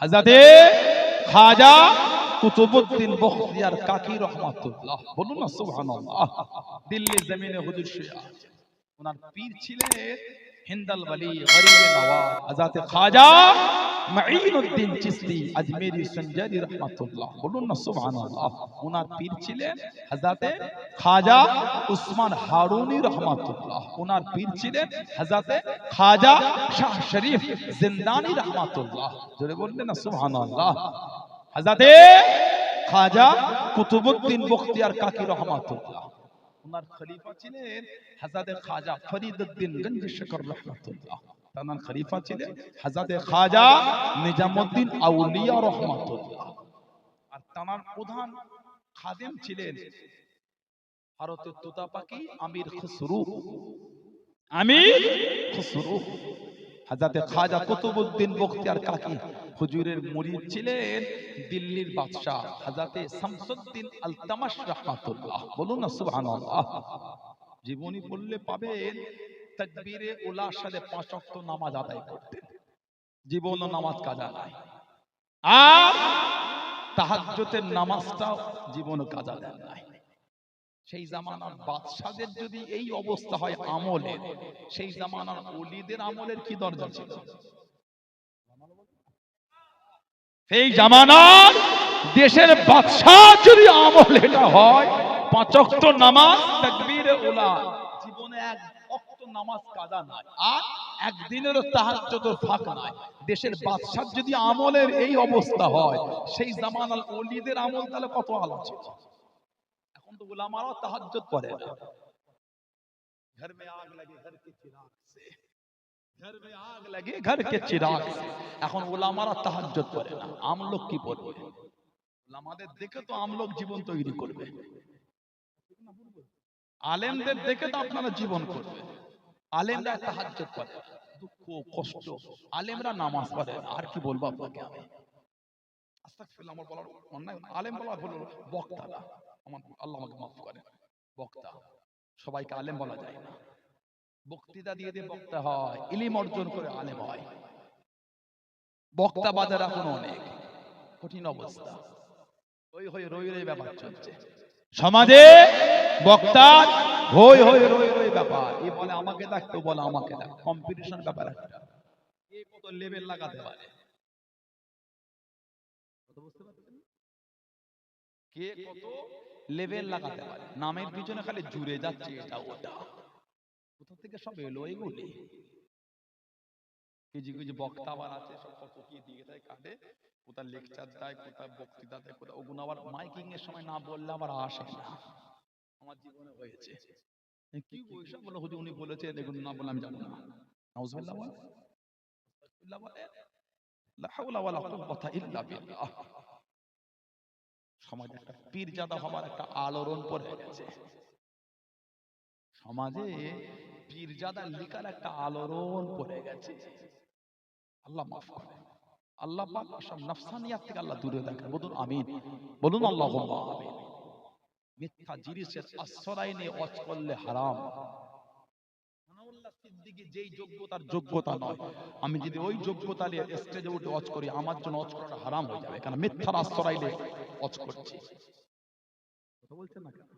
হযরতে খাজা কুতুবউদ্দিন বখতিয়ার কাকি রহমাতুল্লাহ, বলুন না সুবহানাল্লাহ। দিল্লি জমিনে হুজুর শুয়ে আছেন, ওনার পীর ছিলেন হিন্দাল ওয়ালি গরিবে নওয়াজ হযরতে খাজা মাঈনুদ্দিন চিশতি আজমেরি সঞ্জারি রহমাতুল্লাহ, বলুন না সুবহানাল্লাহ। ওনার পীর ছিলেন হযরতে খাজা উসমান হারুনি রহমাতুল্লাহ, ওনার পীর ছিলেন হযরতে খাজা শাহ শরীফ জিন্দানি রহমাতুল্লাহ, জোরে বললেন না সুবহানাল্লাহ। হযরতে খাজা কুতুবউদ্দিন বখতিয়ার কাকি রহমাতুল্লাহ, ওনার খলিফা ছিলেন হযরতে খাজা ফরিদউদ্দিন গঞ্জি শকর রহমাতুল্লাহ, তার খলিফা ছিলেন হযরতে খাজা নিজামউদ্দিন আউলিয়া রহমাতুল্লাহ, আর তার প্রধান খাদেম ছিলেন ভারতের তোতা পাখি আমির খুসরু। আমির খুসরু হযরতে খাজা কুতুবউদ্দিন বখতিয়ার কাকি হুজুরের মুরিদ ছিলেন দিল্লির বাদশা হযরতে শামসুদ্দিন আলতামাশ রাহমাতুল্লাহ, বলুন না সুবহানাল্লাহ। জীবনী পড়লে পাবেন তাকবীরে উলার সাথে 5 ওয়াক্ত নামাজ আদায় করতেন, জীবনও নামাজ কাজা নাই, আর তাহাজ্জুদের নামাজটাও জীবনও কাজা দেন নাই। সেই জামানার বাদশাদের যদি এই অবস্থা হয় আমলের, সেই জামানার ওলিদের আমলের কি দরজা ছিল? সেই জামানার দেশের বাদশা যদি আমল এটা হয় 5 ওয়াক্ত নামাজ তাকবীরে উলা, জীবনে 1 ওয়াক্ত নামাজ কাজা নাই, আর একদিনেরও তাহাজ্জুদের ফাঁক নাই। দেশের বাদশার যদি আমলের এই অবস্থা হয়, সেই জামানার ওলিদের আমল তাহলে কত আলা ছিল। এখন তো উলামারাও তাহাজ্জুদ করে না। घर में आग लगे घर के चिराग से, घर में आग लगे घर के चिराग से। এখন উলামারা তাহাজ্জুদ করে না, আমলোক কি বলবে? উলামাদের দেখে তো আমলোক জীবন তৈরি করবে, আলেমদের দেখে তো আপনারা জীবন করবে। আলেমরা তাহাজ্জুদ করে, দুঃখ কষ্ট, আলেমরা নামাজ পড়ে। আর কি বলবো আপনাকে আমি, আস্তাগফিরুল্লাহ, আমার বলার অন্যায়, আলেম বলা হলো বক্তারা, আমার আল্লাহ আমাকে মাফ করেন, বক্তা সবাইকে আলেম বলা যায় না। বক্তৃতা দিয়ে দিয়ে বক্তা হয়, ইলম অর্জন করে আলেম হয়। বক্তা বাজার এখন অনেক কঠিন অবস্থা, ওই হয়ে রই রই ব্যাপার চলছে সমাজে। বক্তা হই হই রই রই ব্যাপার, এ বলে আমাকে দেখ, তো বলে আমাকে দেখ, কম্পিটিশন ব্যাপার একটা, কে কত লেভেল লাগাতে পারে, বুঝতে পারছেন? কে কত লেভেল লাগাতে পারে, নামের পিছনে খালি জুড়ে যাচ্ছে এটা ওটা। কোথা থেকে সব এলো এগুলি? কিছু কিছু বক্তা আবার আছে, সব কত কি দিয়ে দেয় কাটে, কোথা লেকচার দেয়, কোথা বক্তৃতা দেয়, কোথা ওগুলো আবার মাইকিং এর সময় না বললে আবার আসে না। আমার জীবনে হয়েছে, কি পয়সা বলে হুজুর উনি বলেছেন, এগুলো না বলে আমি যাবো না। নাউজুবিল্লাহ বলে, আল্লাহ বলে লা হাওলা ওয়ালা কুওয়াতা ইল্লা বিল্লাহ। সমাজে একটা পীরজাদা হবার একটা আলোড়ন পড়ে গেছে, সমাজে পীরজাদা লিকার একটা আলোড়ন পড়ে গেছে। আল্লাহ মাফ করে, আল্লাহ পাক সব নফসানিয়াত থেকে আল্লাহ দূরে রাখেন, বলুন আমিন, বলুন আল্লাহুম্মা আমিন। মিথ্যা জিনিসের আশ্রয় নিয়ে ওয়াজ করলে হারাম। সানাউল্লাহ সিদ্দিকী যেই যোগ্যতার যোগ্যতা নয়, আমি যদি ওই যোগ্যতা নিয়ে স্টেজে উঠে ওয়াজ করি, আমার জন্য ওয়াজ করাটা হারাম হয়ে যাবে, কারণ মিথ্যার আশ্রয় নিয়ে ওয়াজ করছি। কথা বলছেন না কেন?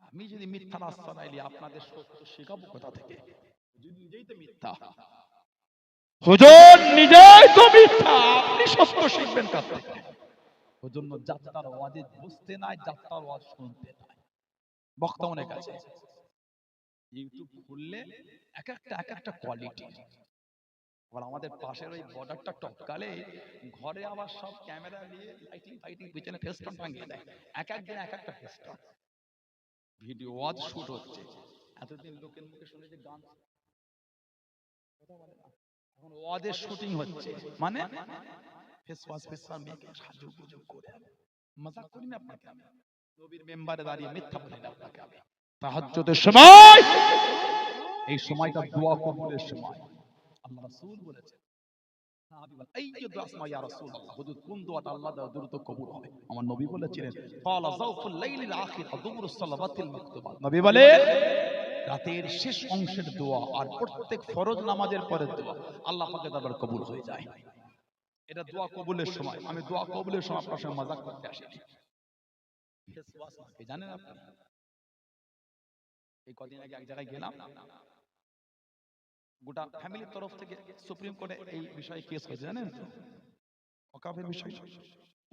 আমি যদি মিথ্যার আশ্রয় নিয়ে আপনাদের সত্য শেখাবো কোথা থেকে? নিজেই তো মিথ্যা, হুজুর নিজেই তো মিথ্যা, আপনি সত্য শিখবেন কার থেকে? ওজন্য যাত্রার ওয়াজে বুঝতে নাই, যাত্রার ওয়াজ শুনতে নাই। বক্তা অনেক আছে, ইউটিউব খুললে এক একটা কোয়ালিটি। আবার আমাদের পাশের ওই বর্ডারটা টপকালে ঘরে আবার সব ক্যামেরা নিয়ে লাইটিং ফাইটিং পিছনে ফেস্টন টাঙিয়ে দেয়, এক একদিন এক একটা ফেস্টন ভিডিও ওয়াজ শুট হচ্ছে। এতদিন লোকের মুখে শুনে যে গান, এখন ওয়াজের শুটিং হচ্ছে, মানে ফেস ওয়াশ মেকে সাজুগুজু করে। মজাক করি না আপনাকে আমি, নবীর মেম্বারে দাঁড়িয়ে মিথ্যা বলি না আপনাকে আমি। তাহাজ্জুদের সময়, এই সময়টা দোয়া কবুলের সময়। আল্লাহ রাসূল বলেছেন, সাহাবী বলে এই যে দোয়া সময় ইয়া রাসূলুল্লাহ, হুজুর কোন দোয়াটা আল্লাহ দ্রুত কবুল হবে? আমার নবী বলেছিলেন ক্বালা যাওফুল লাইলিল আখির দুবুরুস সালাওয়াতিল মাকতুবাত। নবী বলে রাতের শেষ অংশের দোয়া আর প্রত্যেক ফরজ নামাজের পরের দোয়া আল্লাহ পাকের দরবারে কবুল হয়ে যায়। এটা দোয়া কবুলের সময়। আমি দোয়া কবুলের সময় আপনার সঙ্গে মজাক করতে আসিনি। জানেন আপনি, এই কদিন আগে এক জায়গায় গেলাম, গোটা ফ্যামিলির তরফ থেকে সুপ্রিম কোর্টে এই বিষয়ে কেস হয়েছে, জানেন তো? ওয়াকফের বিষয়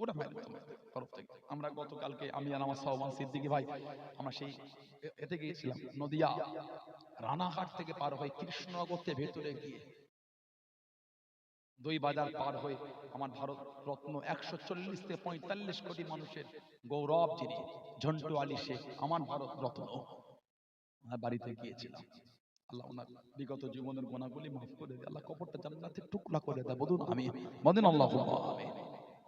গোটা ফ্যামিলির তরফ থেকে। আমরা গতকালকে আমি আর আমার সাহবান সিদ্দিকী ভাই আমরা সেই এতে গিয়েছিলাম, নদিয়া রানাঘাট থেকে পার হয়ে কৃষ্ণনগরতে ভেতরে গিয়ে দুই বাজার পার হয়ে আমার ভারত রত্ন 140 থেকে 45 কোটি মানুষের গৌরব যিনি ঝন্টু আলী শেখ, আমার ভারত রত্ন, ওনার বাড়িতে গিয়েছিলাম। আল্লাহ ওনার বিগত জীবনের গুনাহগুলি মাফ করে দেয়, আল্লাহ কবরটা জান্নাতের টুকরা করে দেয়। বলুন আমিন, বলেন আল্লাহুম্মা আমিন।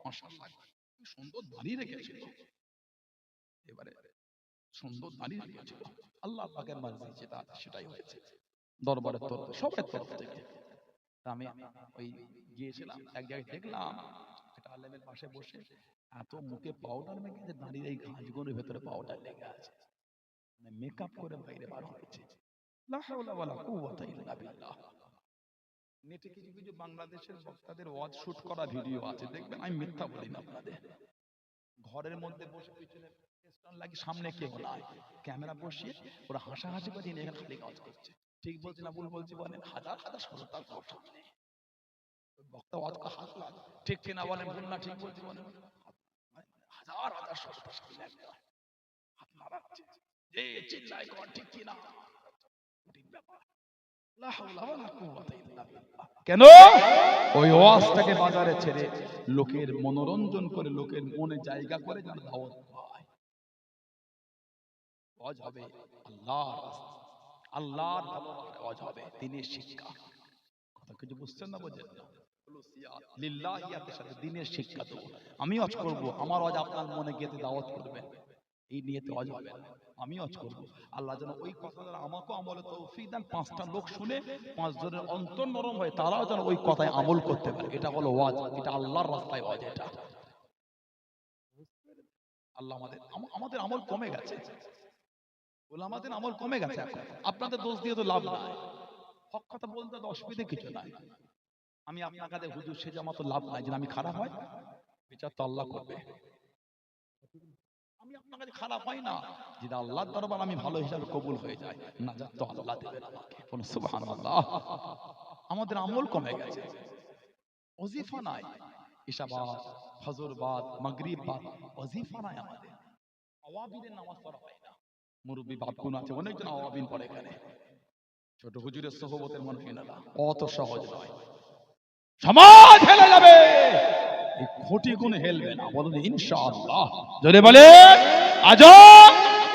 মাশাআল্লাহ, কি সুন্দর দাড়ি রেখেছিল, এবারে সুন্দর দাড়ি রেখেছিল। আল্লাহ পাকের মার্জি যেটা সেটাই হয়েছে, দরবারের তরফ সবার তরফ থেকে। আমি ওই গিয়েছিলাম এক জায়গায়, দেখলাম একটা আলেমের পাশে বসে এত মুখে পাউডার মেখে যে দাঁড়িয়ে এই ঘাসগুলোর ভেতরে পাউডার লেগে আছে, মানে মেকআপ করে বাইরে বার হয়েছে। লা হাওলা ওয়ালা কুওয়াতা ইল্লা বিল্লাহ। নেটে কিছু কিছু বাংলাদেশের বক্তাদের ওয়াজ শুট করা ভিডিও আছে, দেখবেন, আমি মিথ্যা বলি না আপনাদের। ঘরের মধ্যে বসে পিছনে স্ট্যান্ড লাগিয়ে সামনে কেউ নাই, ক্যামেরা বসিয়ে ওরা হাসাহাসি করে এখানে খালি কাজ করছে। ঠিক বলছি না ভুল বলছি বলেন? হাজার হাজার শ্রোতার সামনে বক্তা ওয়াজ করে হাসলাম, ঠিক কিনা বলেন? ভুল না ঠিক বলছি বলেন? হাজার হাজার শ্রোতার সামনে হাত নাড়াচ্ছে, যে চিল্লায় কর, ঠিক কিনা? কেন ওই ওয়াজটাকে বাজারে ছেড়ে লোকের মনোরঞ্জন করে, লোকের মনে জায়গা করে যেন দাওয়াত পায়। ওয়াজ হবে আল্লাহর ভালোবাসা, ওয়াজ হবে দ্বীনের শিক্ষা। কথা কিছু বুঝছেন না, বোঝেন না? লিল্লাহিয়াতের সাথে দ্বীনের শিক্ষা দেবো। আমি ওয়াজ করব, আমার ওয়াজ আপনার মনে গেঁথে দাওয়াত করবেন, এই নিয়তে ওয়াজ হবে। আমি ওয়াজ করব, আল্লাহ যেন ওই কথা দ্বারা আমাকেও আমলে তৌফিক দেন। 5টা লোক শুনে 5 জনের অন্তর নরম হয়, তারাও যেন ওই কথায় আমল করতে পারে। এটা হলো ওয়াজ, এটা আল্লাহর রাস্তায় ওয়াজ। এটা আল্লাহ আমাদের আমল কমে গেছে, ওলামাদের আমল কমে গেছে। এখন আপনাদের দোষ দিয়ে তো লাভ নাই, হক কথা বলতে তো অসুবিধা কিছু নাই। আমি আপনার কাছে হুজুর সে জামা তো লাভ নাই, যে আমি খারাপ হয় বিচার তো আল্লাহ করবে। আমি আপনার কাছে খারাপ হয় না, যেটা আল্লাহর দরবার আমি ভালো হিসাবে কবুল হয়ে যায়, নাজাত তো আল্লাহ দেবেন আমাকে। কোন সুবহানাল্লাহ। আমাদের আমল কমে গেছে, ওজিফা নাই, ইশাবাদ, ফজরবাদ, মাগরিববাদ, ওজিফা নাই আমাদের। আওয়াবিনের নামাজ পড়া হয় না। মুরব্বী বাপগুন আছে, অনেকজন আওয়াবিন পড়ে এখানে। ছোট হুজুরের সোহবতের মনে হয় না, অত সহজ নয়। সমাজ হেলে যাবে, এই খুঁটি গুণ হেলবে না, বলুন ইনশাআল্লাহ। জোরে বলে আজ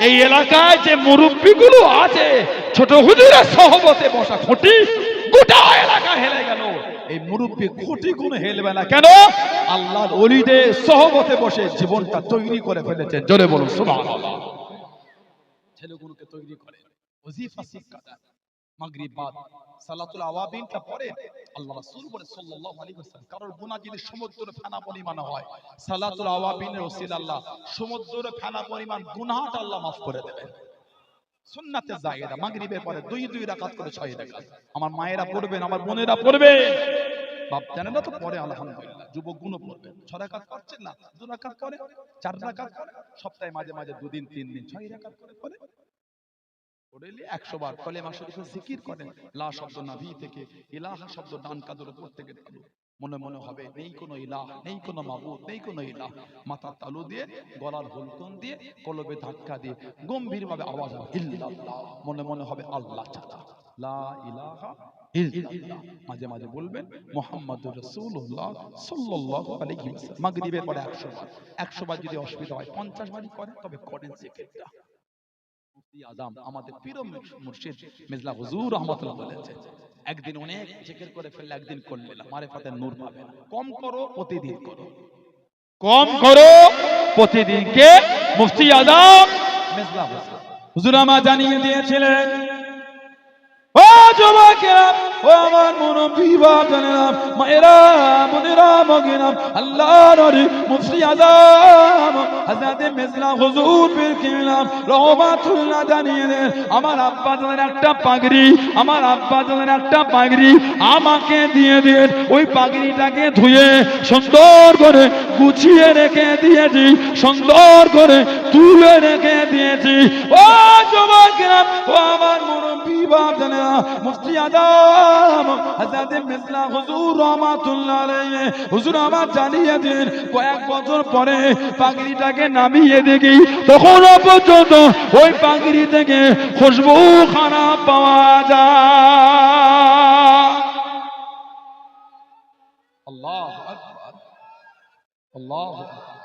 এই এলাকায় যে মুরব্বীগুলো আছে, ছোট হুজুরের সোহবতে বসা খুঁটি গোটা এলাকা হেলে গেল। এই মুরব্বী খুঁটি গুণ হেলবে না কেন? আল্লাহর ওলিদের সোহবতে বসে জীবনটা তৈরি করে ফেলেছে। জোরে বলুন সুবহানাল্লাহ। ছেলেগুলোকে তৈরি করে, ওজিফা শিক্ষা দেন, মাগরিব বাদ সালাতুল আওয়াবিনটা পড়ে। আল্লাহ রাসূল বলে সাল্লাল্লাহু আলাইহি ওয়াসাল্লাম, কারোর গুনাহ যদি সমুদ্রের ফেনা পরিমাণ হয়, সালাতুল আওয়াবিনের ওসিলা আল্লাহ সমুদ্রের ফেনা পরিমাণ গুনাহটা আল্লাহ maaf করে দেবেন। সুন্নাতে জায়েদা, মাগরিবের পরে 2 রাকাত করে 6 রাকাত। আমার মায়েরা পড়বেন, আমার বোনেরা পড়বেন, বাপ জানেন না তো পড়ে, আলহামদুলিল্লাহ। যুবক গুণ পড়বেন, 6 রাকাত করছেন না, 2 রাকাত করে, 4 রাকাত করে, সপ্তাহে মাঝে মাঝে 2 দিন 3 দিন 6 রাকাত করে পড়ে। পড়লে 100 বার কলেমা শরীফের জিকির করেন। লা শব্দ নাভি থেকে, ইলাহা শব্দ ডান কাঁধের উপর থেকে তালু, মনে মনে হবে নেই কোনো ইলাহ, নেই কোনো মাবুদ, নেই কোনো ইলাহ। মাথা তালু দিয়ে, গলার হুলকুন দিয়ে, কলবে ধাক্কা দিয়ে গম্ভীরভাবে আওয়াজ হবে ইল্লাল্লাহ। মনে মনে হবে আল্লাহ ছাড়া লা ইলাহা ইল্লাল্লাহ। মাঝে মাঝে বলবেন মুহাম্মাদুর রাসূলুল্লাহ সাল্লাল্লাহু আলাইহি ওয়াসাল্লাম। মাগরিবের পরে 100 বার। 100 বার যদি অসুবিধা হয় 50 বারই করেন, তবে করেন জিকিরটা। মুফতি আজম আমাদের পীর মুর্শিদ মিজলা হুজুর রাহমাতুল্লাহ বলেছেন, একদিন অনেক জিকির করে ফেললে একদিন করলে না, মারিফাতের নূর পাবে না। কম করো, প্রতিদিন করো, কম করো প্রতিদিন। কে? মুফতি আজম মিজলা হুজুর আমা জানিয়ে দিয়েছিলেন, ও যুবকেরা, ও আমার মুরব্বি বাপ জানেরা, মায়েরা, বোনেরা, মগিনা আল্লাহর নবী মুফতি আযম হযরত মিজলা হুজুর পীর কিবলা রহমাতুল্লাহ জানিয়ে দেন আমার আব্বা জানের একটা পাগড়ি, আমার আব্বা জানের একটা পাগড়ি আমাকে দিয়ে দেন। ওই পাগড়িটাকে ধুয়ে সুন্দর করে গুছিয়ে রেখে দিয়েছি, সুন্দর করে তুলে রেখে দিয়েছি। ও যুবকেরা, ও আমার মুরব্বি বাপ জানেরা, মুফতি আযম হযরত মিজলা হুজুর রহমাতুল্লাহ আলাইহি হুজুর আমার জানিয়ে দেন কয়েক বছর পরে পাগড়িটাকে নামিয়ে দেখি তখনও পর্যন্ত ওই পাগড়ি থেকে খুশবু খারাপ পাওয়া যায়। আল্লাহু আকবার, আল্লাহু আকবার,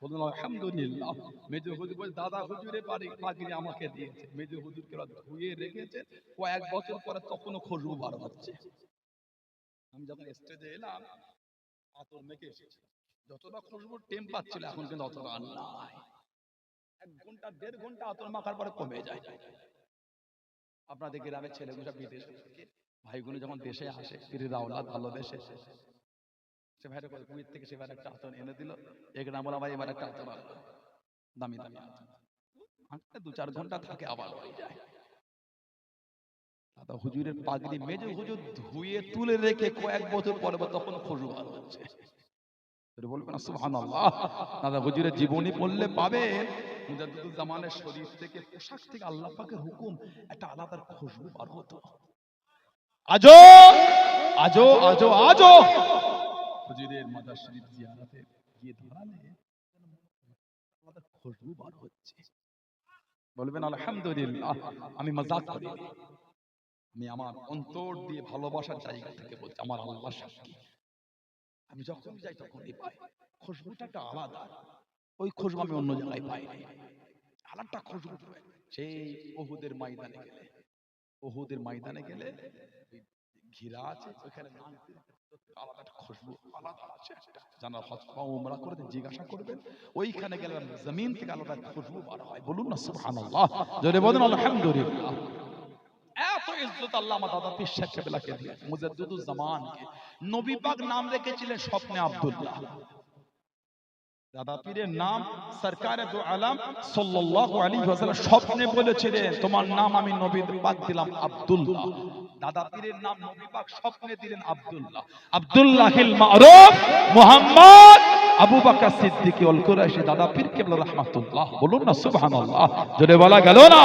বলুন আলহামদুলিল্লাহ। মেজো হুজুর বলে দাদা হুজুরের পাগড়ি আমাকে দিয়েছে, মেজো হুজুরকে ধুয়ে রেখেছে, কয়েক বছর পরে তখনও খুশবু বার হচ্ছে। আমি যখন স্টেজে এলাম আতর মেখে এসেছি, যতটা খুশবুর টেম পাচ্ছিল এখন কিন্তু অতটা আর নাই। 1 ঘন্টা 1.5 ঘন্টা আতর মাখার পরে কমে যায়। আপনাদের গ্রামের ছেলেগুলো বিদেশ থেকে ভাইগুলো যখন দেশে আসে পীরের আওলাদ ভালোবেসে সে ভাইরা করে কুয়েত থেকে সে ভাই একটা আতর এনে দিল, এক নাম বলা ভাই এবার একটা আতর আনলো, দামি দামি আতর 2-4 ঘন্টা থাকে আবার হয়ে যায়। দাদা হুজুরের পাগড়ি মেজে হুজুর ধুয়ে তুলে রেখে কয়েক বছর পরে তখন খুশবু বার হচ্ছে। বলবেন সুবহানাল্লাহ। দাদা হুজুরের জীবনী পড়লে পাবে মুজাদ্দিদুল জামানের শরীর থেকে পোশাক থেকে আল্লাহ পাকের হুকুম একটা আলাদা খুশবু বার হতো। আজো আজো আজো আজো হুজুরের মাজার শরীফ জিয়ারতে গিয়ে দাঁড়ালে আলাদা খুশবু বার হচ্ছে। বলবেন আলহামদুলিল্লাহ। আমি মাজাক করি, আমি আমার অন্তর দিয়ে ভালোবাসার জায়গা থেকে বলছি, আমার আল্লাহ সাক্ষী, আমি যখন যাই তখনই পাই খুশবুটা একটা আলাদা। ওই খুশবু আমি অন্য জায়গায় পাই না, আলাদা খুশবু। সেই উহুদের ময়দানে গেলে, উহুদের ময়দানে গেলে ঘিরা আছে ওখানে আলাদা খুশবু আলাদা আছে। যারা হজ বা উমরা করে জিজ্ঞাসা করবেন, ওইখানে গেলে জমিন থেকে আলাদা খুশবু বার হয়। বলুন না সুবহানাল্লাহ, জোরে বলুন আলহামদুলিল্লাহ। এত ইজ্জত আল্লাহ আমার দাদা পীর সাহেব কেবলাকে দিয়েছে। মুজাদ্দিদুল জামানকে নবী পাক নাম রেখেছিলেন স্বপ্নে আব্দুল্লাহ। দাদা পীরের নাম সরকারে দু আলম সাল্লাল্লাহু আলাইহি ওয়াসাল্লাম স্বপ্নে বলেছিলেন তোমার নাম আমি নবী পাক দিলাম আব্দুল্লাহ। দাদা পীরের নাম নবী পাক স্বপ্নে দিলেন আব্দুল্লাহ। আব্দুল্লাহিল মারুফ মুহাম্মদ আবু বকর সিদ্দিক আল কুরাইশি দাদা পীর কেবলা রাহমাতুল্লাহ। বলুন না সুবহানাল্লাহ, জোরে বলা গেল না?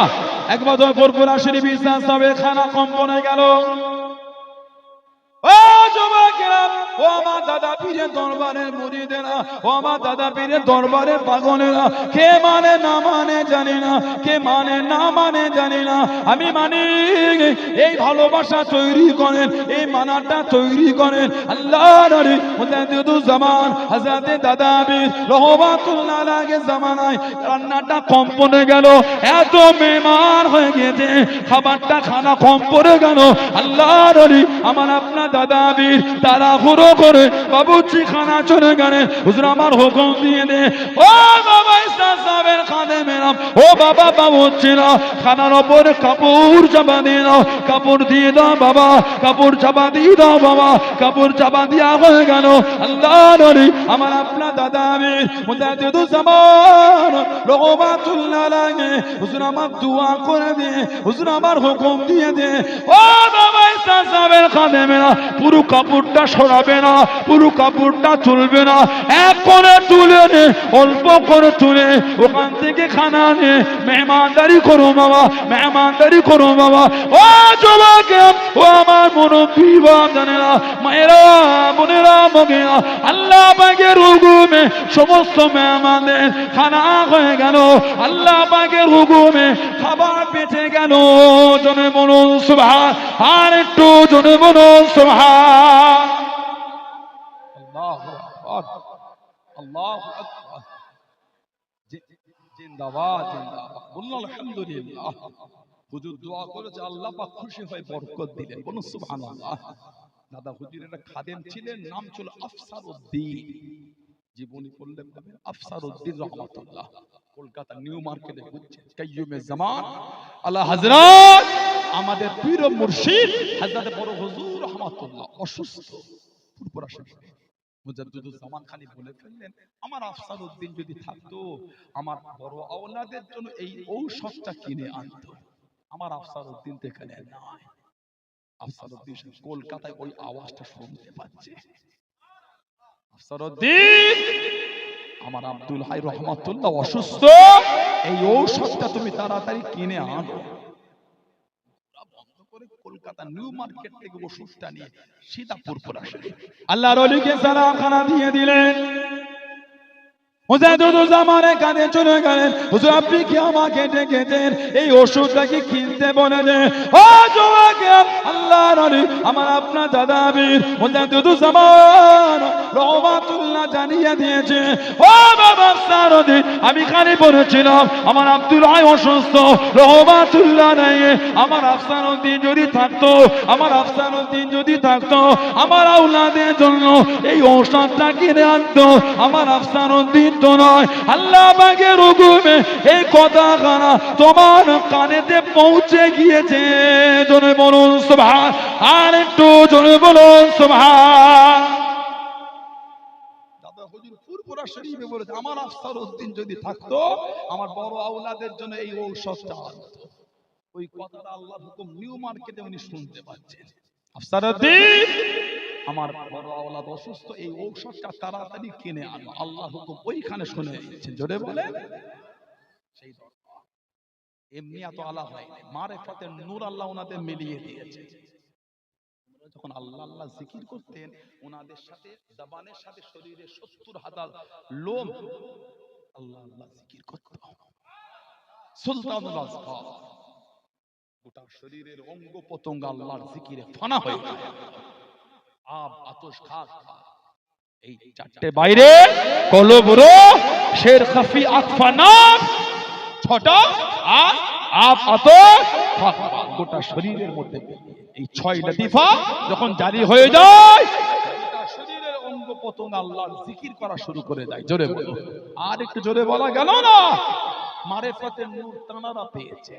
একবার যখন ফুরফুরা শরীফ ইসলাম সাহেবের খানা কম্পনে গেল, ও যুবকেরা, ও আমার দাদা পীরের দরবারের মুরিদেরা, ও আমার দাদা পীরের দরবারের পাগলেরা, কে মানে না মানে জানি না, কে মানে না মানে জানি না, আমি মানি এই ভালোবাসা তৈরি করেন, এই মানাটা তৈরি করেন আল্লাহর নবী মুজাদ্দিদুল জামান হযরত দাদা পীর রহমাতুল্লাহ আলাইহির জামানায় রান্নাটা কম পড়ে গেল, এত মেহমান হয়ে গেছে, খাবারটা খানা কম পড়ে গেল। আল্লাহর নবী আমার আপনার দাদা পীর তাড়াহুড়ো করে বাবুর্চি খানা চলে গেলেন। হুজুর আমার হুকুম দিয়ে দে, ও বাবা ইসলাম সাহেবের খাদেমেরা, ও বাবা বাবুর্চিরা, খানার উপরে কাপড় চাপা দিয়ে দাও, কাপড় দিয়ে দাও বাবা, কাপড় চাপা দিয়ে দাও বাবা, কাপড় চাপা দেওয়া হয়ে গেল। আল্লাহর নবী আমার আপনার দাদা পীর মুজাদ্দিদুল জামান রহমাতুল্লাহ আলাইহি হুজুর আমার দোয়া করে দে, হুজুর আমার হুকুম দিয়ে দে, ও বাবা ইসলাম সাহেবের খাদেমেরা, পুরো কাপড়টা সরাবে না, পুরো কাপড়টা তুলবে না, এক করে তুলে নে, অল্প করে তুলে ওখান থেকে খানা নে, মেহমানদারি করো বাবা, মেহমানদারি করো বাবা। ও যুবক, ও আমার মুরব্বি বাপ জানেরা, মায়েরা, বোনেরা, মগেরা, আল্লাহ পাকের হুকুমে সমস্ত মেহমানদের খানা হয়ে গেল, আল্লাহ পাকের হুকুমে খাবার বেঁচে গেল। জনে বলুন সুবহান, আর একটু জনে বলুন সুবহান। আল্লাহু আকবার, আল্লাহু আকবার, জিন্দাবাদ জিন্দাবাদ, বলুন আলহামদুলিল্লাহ। হুজুর দোয়া করেছে, আল্লাহ পাক খুশি হয়ে বরকত দিলেন, বলুন সুবহানাল্লাহ। দাদা হুজুর একটা খাদেম ছিলেন, নাম ছিল আফসারউদ্দিন। জীবনী পড়লে পাবেন আফসারউদ্দিন রহমাতুল্লাহ, কলকাতা নিউ মার্কেটে ঘুরছে। কাইয়ুমে জামান আলা হযরত আমাদের পীর ও মুর্শিদ হযরত বড় হুজুর রহমাতুল্লাহ অসুস্থ, ফুরফুরা শরীফ মুজাদ্দিদুজ্জামান খালি বলে ফেললেন, আমার আফসার উদ্দিন যদি থাকতো আমার বড় আওলাদের জন্য এই ঔষধটা কিনে আনতো। আমার আফসার উদ্দিন তো এখানে নয়। আফসার উদ্দিন কলকাতায় ওই আওয়াজটা শুনতে পাচ্ছে। আফসার উদ্দিন, আমার আব্দুল হাই রহমাতুল্লাহ অসুস্থ, এই ঔষধটা তুমি তাড়াতাড়ি কিনে আনো। বন্ধ করে কলকাতা নিউ মার্কেট থেকে ওষুধটা নিয়ে সীতাপুর আসে। আল্লাহর ওলিকে সালাম খানা দিয়ে দিলেন। মুজাদ্দিদুজ্জামানের কাছে চলে গেলেন, হুজুর আপনি কি আমাকে ডেকেছেন? এই ওষুধটাকে কিনতে বলে যে ও যুবক, আল্লাহর ওলি আমার আপনার দাদা আমির মুজাদ্দিদুজ্জামান রহমাতুল্লাহ জানিয়ে দিয়েছে, ও বাবা সারদি, আমি খালি বলেছিলাম আমার আব্দুল হাই অসুস্থ, রহমাতুল্লাহ নাই, আমার আফসার উদ্দিন যদি থাকতো, আমার আফসার উদ্দিন যদি থাকতো, আমার আওলাদের জন্য এই ঔষধটা কিনে আনতো। আমার আফসার উদ্দিন তো নয়, আল্লাহ পাকের হুকুমে এই কথাখানা তোমার কানেতে পৌঁছে গিয়েছে। জোরে বলুন সুবহান, আর একটু জোরে বলুন সুবহান। দাদা হুজুর ফুরফুরা শরীফে বলেছে, আমার আফসার উদ্দিন যদি থাকতো আমার বড় আওলাদের জন্য এই ঔষধটা আনতো। ওই কথাটা আল্লাহর হুকুম নিউ মার্কেটে উনি শুনতে পাচ্ছেন। আফসার উদ্দিন, আমার বড় আওলাদ অসুস্থ, এই ঔষধটা তাড়াতাড়ি কিনে আনো। আল্লাহর হুকুম ওইখানে শুনে দিচ্ছেন। জোরে বলেন সেই দরকার। এমনি এত আলা হয়নি, মারিফাতের নূর আল্লাহ ওনাদের মিলিয়ে দিয়েছে। যখন আল্লাহ আল্লাহ জিকির করতেন, ওনাদের সাথে জবানের সাথে শরীরে ৭০,০০০ লোম আল্লাহ আল্লাহ জিকির করত। সুলতানুল আজকার, গোটা শরীরের অঙ্গ প্রত্যঙ্গ আল্লাহর জিকিরে ফানা হয়ে যায়। আব আতশ খাক, এই চারটে বাইরে কলবর শের খাফি আকফা নাম ছটা, আর আব আতশ খাক গোটা শরীরের মধ্যে এই ৬ লতিফা যখন জারি হয়ে যায়, গোটা শরীরের অঙ্গ প্রত্যঙ্গ আল্লাহর জিকির করা শুরু করে দেয়। জোরে বলো, আর একটু জোরে বলা গেল না? মারিফাতের নূর তানারা পেয়েছে।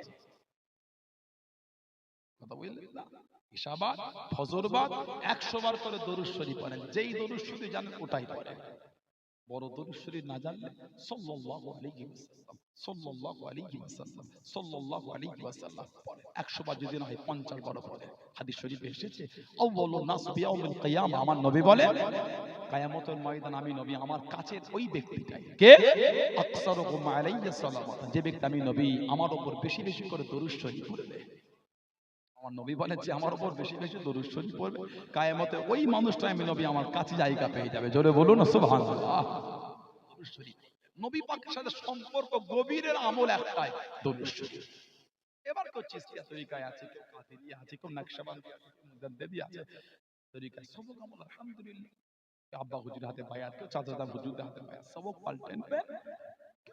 কথা বুঝলেন না? ইশাবাদ ফজরবাদ ১০০ বার করে দরুদ শরীফ পড়েন, যেই দরুদ শরীফ জানেন ওটাই পড়েন। বড় দরুদ শরীফ না জানলে সাল্লাল্লাহু আলাইহি ওয়াসাল্লাম, সাল্লাল্লাহু আলাইহি ওয়াসাল্লাম, সাল্লাল্লাহু আলাইহি ওয়াসাল্লাম পড়েন। ১০০ বার যদি না হয় ৫০ বার পড়েন। হাদিস শরীফে এসেছে, আউয়ালুন নাস বিয়াউমিল কিয়ামা, আমার নবী বলে কিয়ামতের ময়দানে আমি নবী আমার কাছের ওই ব্যক্তিটাই কে আকসারুহুম আলাইয়া সালামাত, যে ব্যক্তি আমি নবী আমার উপর বেশি বেশি করে দরুদ শরীফ পড়বে। আমার নবী বলেন যে আমার উপর বেশি বেশি দরুদ শরীফ পড়বে, কিয়ামতে ওই মানুষটা আমি নবী আমার কাছে জায়গা পেয়ে যাবে। জোরে বলুন সুবহানাল্লাহ। দরুদ শরীফ, নবী পাকের সাথে সম্পর্ক গভীরের আমল একটাই, দরুদ শরীফ। এবার কেউ চিশতিয়া তরিকায় আছে, কেউ কাদেরিয়া আছে, কেউ নকশবন্দি আছে, কেউ মুজাদ্দিদি আছে, তরিকায় সবক আমল আলহামদুলিল্লাহ। আব্বা হুজুর হাতে বায়াত, কেউ চাচা হুজুর হাতে বায়াত, সবক পাল্টেন পেন।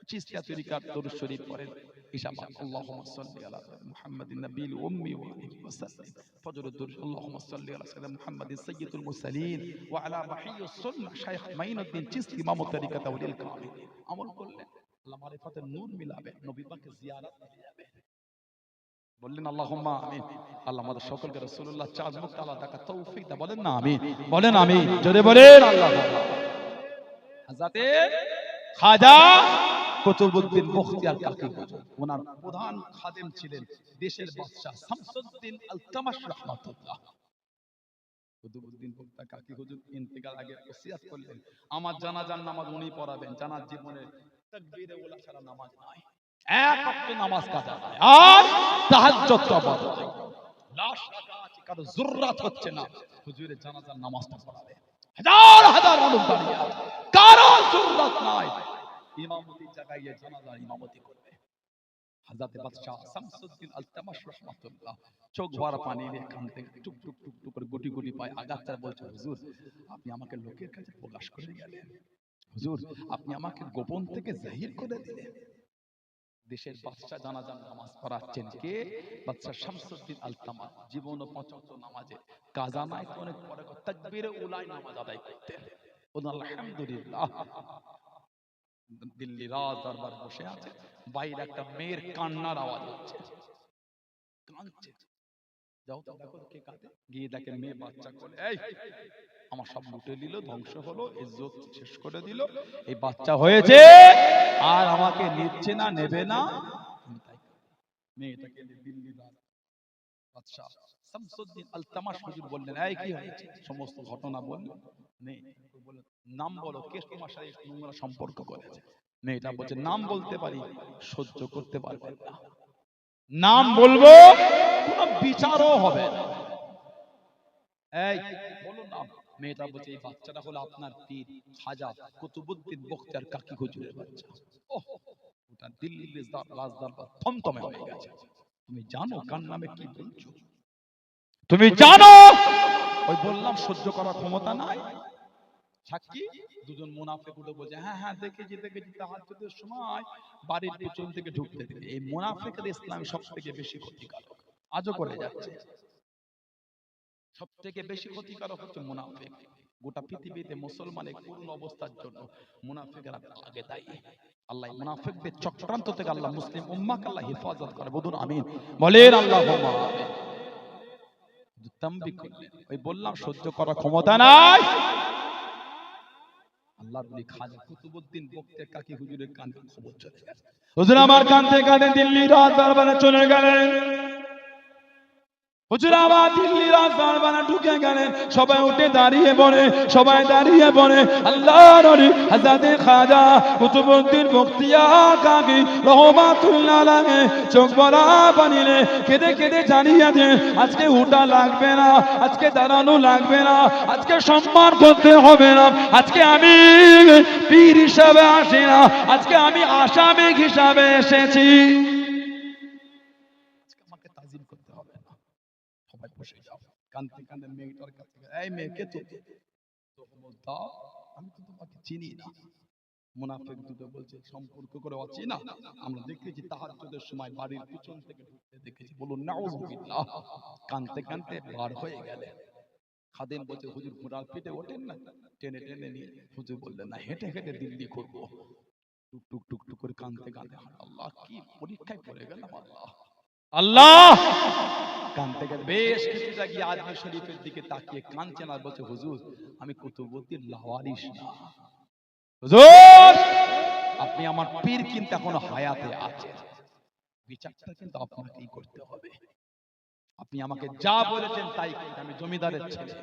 চিশতিয়া তরিকার দরুদ শরীফ পড়েন, ইশাবাত আল্লাহুম্মা সাল্লি আলা মুহাম্মাদিন নাবিয়্যিল উম্মি ওয়া আলিহি ওয়া সাল্লাম। ফজর দরুদ আল্লাহুম্মা সাল্লি আলা সাইয়্যিদিনা মুহাম্মাদিন সাইয়্যিদুল মুরসালিন ওয়া আলা মাহিয়্যিস সুন্নাহ শাইখ মাইনুদ্দিন চিশতি ইমাম তরিকা তাওলিল কামিল। আমল করলেন আল্লাহ মারিফাতের নূর মিলাবে, নবী পাকের জিয়ারত হয়ে যাবে। বললেন আল্লাহুম্মা আমিন। আল্লাহ আমাদের সকলকে রাসূলুল্লাহ চাঁদ মুক্ত আল্লাহ দেখা তৌফিক দাও। বলেন না আমিন, বলেন আমিন, জোরে বলেন আল্লাহ। হযরতে খাজা কুতুবউদ্দিন বখতিয়ার কাকি হুজুর, ওনার প্রধান খাদেম ছিলেন দেশের বাদশা শামসুদ্দিন আলতামাশ রাহমাতুল্লাহ। কুতুবউদ্দিন বখতিয়ার কাকি হুজুর ইন্তেকাল আগে ওসিয়াত করলেন, আমার জানাজার নামাজ উনি পড়াবেন। জানার জীবনে তাকবীরে ওলা ছাড়া নামাজ নাই, এক ওয়াক্ত নামাজ কাজা নাই, আর তাহাজ্জুদ আবাদ নাই। লাশ রাখা আছে, কারো যুররাত হচ্ছে না, হুজুরের জানাজার নামাজটা পড়াবে। হাজার হাজার মানুষ দাঁড়িয়ে আছে, কারো যুররাত নাই, ইমামতির জায়গায় গিয়ে জানাজার ইমামতি করবে। হযরতে বাদশাহ শামসুদ্দিন আলতামাশ রাহমাতুল্লাহ চোখ ভরা পানি নিয়ে কান থেকে টুক টুক টুক টুক করে গুটি গুটি পায় আগাচ্ছা বলছে, হুজুর আপনি আমাকে লোকের কাছে প্রকাশ করে গেলেন, হুজুর আপনি আমাকে গোপন থেকে জাহির করে দিলেন। দেশের বাদশা জানাজার নামাজ পড়াচ্ছেন কে? বাদশা শামসুদ্দিন আলতামাশ। জীবন ও ৫ ওয়াক্ত নামাজে কাজা নাই, অনেক পরে তাকবীরে উলায় নামাজ আদায় করতেন। আলহামদুলিল্লাহ। দিল্লি রাজ দরবার বসে আছে, বাইরে একটা মেয়ের কান্নার আওয়াজ হচ্ছে, কাঁদছে। যাও তো দেখো কে কাঁদে। গিয়ে দেখে মেয়ে বাচ্চা কোলে। এই আমার সব লুটে নিল, ধ্বংস হলো, ইজ্জত শেষ করে দিল, এই বাচ্চা হয়েছে আর আমাকে নিচ্ছে না, নেবে না। মেয়েটাকে দিল্লি বাদশাহ শামসুদ্দিন আলতামাশ হুজুর বললেন, এই কি হয়েছে? সমস্ত ঘটনা বললেন। নাম বলো, কে তোমার সাথে নোংরা সম্পর্ক করেছে? মেয়েটা বলছে, নাম বলতে পারি, সহ্য করতে পারবেন না। নাম বলবো, কোনো বিচারও হবে না। এই বলো নাম। মেয়েটা বলছে, এই বাচ্চাটা হলো আপনার পীর খাজা কুতুবউদ্দিন বখতিয়ার কাকি হুজুরের বাচ্চা। ওহ, ওটা দিল্লির রাজদরবার থমথমে হয়ে গেছে। তুমি জানো কার নামে কি বলছো? তুমি জানো? ওই বললাম সহ্য করার ক্ষমতা নাই। সাক্ষী দুজন মুনাফিক উঠে বলছে, হ্যাঁ হ্যাঁ দেখেছি তাহাজ্জুদের সময় বাড়ির পেছন থেকে ঢুকতে দেখে। এই মুনাফিকদের ইসলাম সবথেকে বেশি ক্ষতিকারক, আজও করে যাচ্ছে। সবথেকে বেশি ক্ষতিকারক হচ্ছে মুনাফিক। গোটা পৃথিবীতে মুসলমানের পূর্ণ অবস্থার জন্য মুনাফিকরা আগে দায়ী। আল্লাহ মুনাফিকদের চক্রান্ত থেকে আল্লাহ মুসলিম উম্মাহকে আল্লাহ হেফাজত করে, বলুন আমিন। বলেন আল্লাহুম্মা আমিন। তামবি করলেন, ওই বললাম সহ্য করার ক্ষমতা নাই। আল্লাহর ওলি খাজা কুতুবউদ্দিন বখতিয়ার কাকি হুজুরের কানে খবর চলে গেছে। হুজুর আমার কাঁদতে কাঁদতে দিল্লির রাজদরবারে চলে গেলেন। হুজুর আমার দিল্লির রাজদরবারে ঢুকে গেলেন। সবাই উঠে দাঁড়িয়ে পড়ে, সবাই দাঁড়িয়ে পড়ে। আল্লাহর ওলি হযরত খাজা কুতুবউদ্দিন বখতিয়ার কাকি রহমাতুল্লাহ আলাইহি চোখ ভরা পানি নিয়ে কেঁদে কেঁদে জানিয়ে দেন, আজকে উঠা লাগবে না, আজকে দাঁড়ানো লাগবে না, আজকে সম্মান করতে হবে না, আজকে আমি পীর হিসাবে আসি না, আজকে আমি আসামি হিসাবে এসেছি, আমাকে তাজিম করতে হবে না। সবাই বসে যাও। কাঁদতে কাঁদতে মেয়েটার কাছে, এই মেয়েকে তো দাও, আমি তো তোমাকে চিনি না। মুনাফিক দুটো বলছে, সম্পর্ক করে অচিনা, আমরা দেখেছি তাহাজ্জুদের সময় বাড়ির পিছন থেকে ঢুকতে দেখেছি। বলুন নাউযুবিল্লাহ। কাঁদতে কাঁদতে বার হয়ে গেলেন। খাদেম বলছে, হুজুর ঘোড়ার পিঠে ওঠেন না, টেনে টেনে নিয়ে। হুজুর বললেন, না, হেঁটে হেঁটে দিল্লি করবো। টুক টুক টুক টুক করে কাঁদতে কাঁদতে, আল্লাহ কি পরীক্ষায় পড়ে গেলাম। আল্লাহ আল্লাহ কাঁদতে কাঁদতে বেশ কিছুটা গিয়ে আজমির শরীফের দিকে তাকিয়ে কাঁদছেন আর বলছে, হুজুর আমি কুতুবউদ্দিন লাওয়ারিস না। হুজুর আপনি আমার পীর কিন্তু এখনো হায়াতে আছে, বিচারটা কিন্তু আপনাকেই করতে হবে। আপনি আমাকে যা বলেছেন তাই করেছি। আমি জমিদারের ছেলে,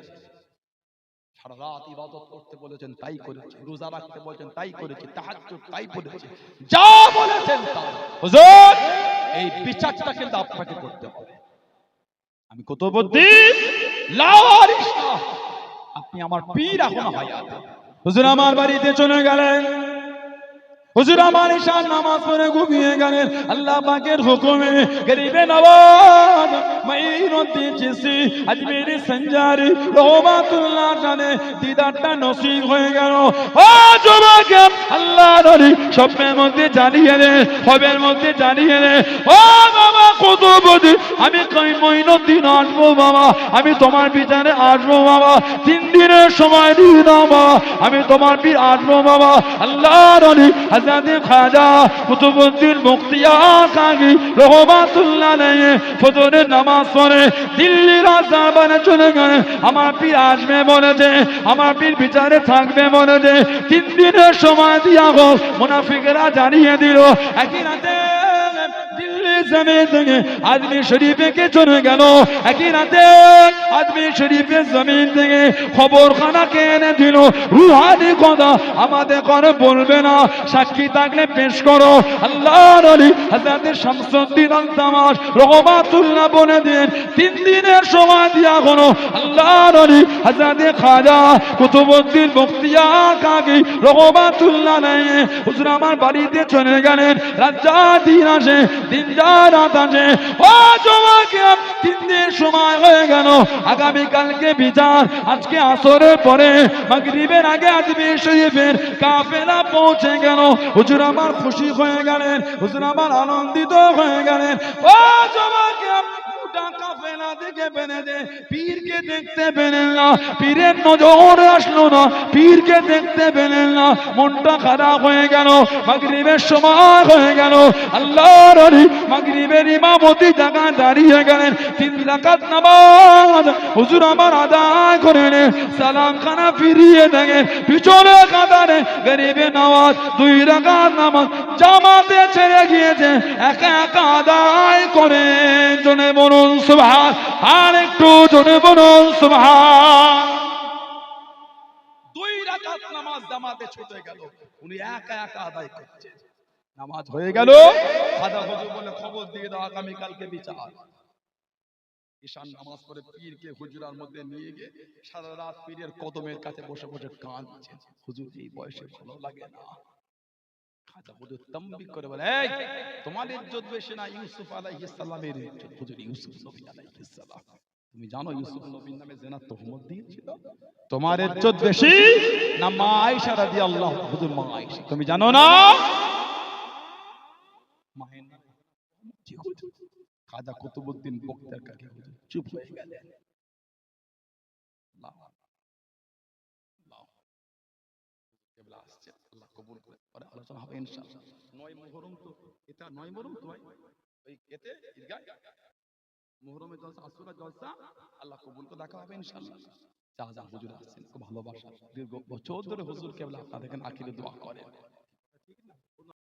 সারা রাত ইবাদত করতে বলেছেন তাই করেছি, রোজা রাখতে বলেছেন তাই করেছি, তাহাজ্জুদ তাই পড়েছি, যা বলেছেন তাই। হুজুর এই বিচারটা কিন্তু আপনাকে করতে হবে। আমি কুতুবউদ্দিন লাওয়ারিস না, আপনি আমার পীর এখনো হায়াতে। হুজুর আমার বাড়িতে চলে গেলেন। হুজুর আমার ঈশার নামাজ পড়ে ঘুমিয়ে গেলেন। আল্লাহ পাকের হুকুমে গরিবে নওয়াজ মাইনুদ্দিন চিশতি আজমেরি সঞ্জারি রহমাতুল্লাহ জানে দিদারটা নসিব হয়ে গেল। ও যুবক, আল্লাহর ওলি স্বপ্নের মধ্যে জানিয়ে দে, খবরের মধ্যে জানিয়ে দে, ও বাবা কুতুবউদ্দিন আমি মাইনুদ্দিন আসবো বাবা, আমি তোমার বিচারে আসবো বাবা, 3 দিনের সময় দিয়ে দাও বাবা, আমি তোমার পীর আসবো বাবা। আল্লাহর ওলি হযরত খাজা কুতুবউদ্দিন বখতিয়ার কাকি রহমাতুল্লাহ আলাইহি ফজরের নামাজ পড়ে দিল্লির রাজদরবারে চলে গেলেন। আমার পীর আসবে বলেছে, আমার পীর বিচারে থাকবে বলেছে, 3 দিনের সময় দিয়া হোক। মুনাফিকরা জানিয়ে দিল, একই রাতে দিল্লি জমিন থেকে আজমির শরীফে কে চলে গেল। একই রাতে আজমির শরীফের জমিন থেকে খবরখানা কে এনে দিল, রুহানি কথা আমাদের করে বলবে না, সাক্ষী থাকলে পেশ করো। আল্লাহর ওলি হযরত শামসুদ্দিন আলতামাশ রহমাতুল্লাহ বলে দেন, 3 দিনের সময় দিয়া হলো। আল্লাহর ওলি হযরত খাজা কুতুবউদ্দিন বখতিয়ার কাকি রহমাতুল্লাহ আলাইহি হুজুর আমার বাড়িতে চলে গেলেন। রাত যা দিন আসে, দিন যা রাত আসে। ও যুবক, 3 দিন সময় হয়ে গেল, আগামী কালকে বিচার। আজকে আসরের পরে মাগরিবের আগে আজমির শরীফের কাফেলা পৌঁছে গেল। হুজুর আমার খুশি হয়ে গেলেন, হুজুর আমার আনন্দিত হয়ে গেলেন। ও যুবক, গোটা কাফেলা দিকে পেনে যে পীরকে দেখতে পেলেন না, পীরের নজর আসলো না, পীরকে দেখতে পেলেন না, মনটা খারাপ হয়ে গেল। মাগরিবের সময় হয়ে গেল, আল্লাহর ওলি মাগরিবের ইমামতি জায়গায় দাঁড়িয়ে গেলেন। 3 রাকাত নামাজ হুজুর আমার আদায় করে নে, সালাম খানা ফিরিয়ে দেখেন পিছনে কাতারে গরিবে নওয়াজ 2 রাকাত নামাজ জামাতে ছেড়ে গিয়েছে, একা একা আদায় করে। জনে বলুন সুবহান, আর একটু জনে বলুন সুবহান। 2 রাকাত নামাজ জামাতে ছুটে গেল, উনি একা একা আদায় করছেন। নামাজ হয়ে গেল, খাজা হুজুর বলে খবর দিয়ে দাও আগামী কালকে বিচার। ঈশান নামাজ পড়ে পীরকে হুজরার মধ্যে নিয়ে গিয়ে সারা রাত পীরের কদমের কাছে বসে বসে কাঁদছেন। হুজুর এই বয়সে ভালো লাগে না। খাজা হুজুর তাম্বিক করে বলে, এই তোমার ইজ্জত বেশি না ইউসুফ আলাইহিস সালামের ইজ্জত? হুজুর ইউসুফ নবী আলাইহিস সালাম, তুমি জানো ইউসুফ নবীর নামে জিনার তহমত দিয়েছিল? তোমার ইজ্জত বেশি না মা আয়েশা রাদিয়াল্লাহু আনহা? হুজুর মা আয়েশা, তুমি জানো না? মায়ের নামে জি হুজুর। খাজা কুতুবউদ্দিন বক্তার কাছে হুজুর চুপ হয়ে গেলেন। আল্লাহ আল্লাহ কেবলা আসছে, আল্লাহ কবুল করে। পরে আলোচনা হবে ইনশাআল্লাহ। 9 মুহররম তো, এটা 9 মুহররম তো ভাই, ওই এতে ঈদগাহ মুহররমে জলসা, আশুরা জলসা, আল্লাহ কবুল করে দেখা হবে ইনশাআল্লাহ। যা যা হুজুর আসছেন খুব ভালোবাসা, দীর্ঘ বছর ধরে হুজুর কেবলা আপনাদের এখানে আখিরে দোয়া করেন।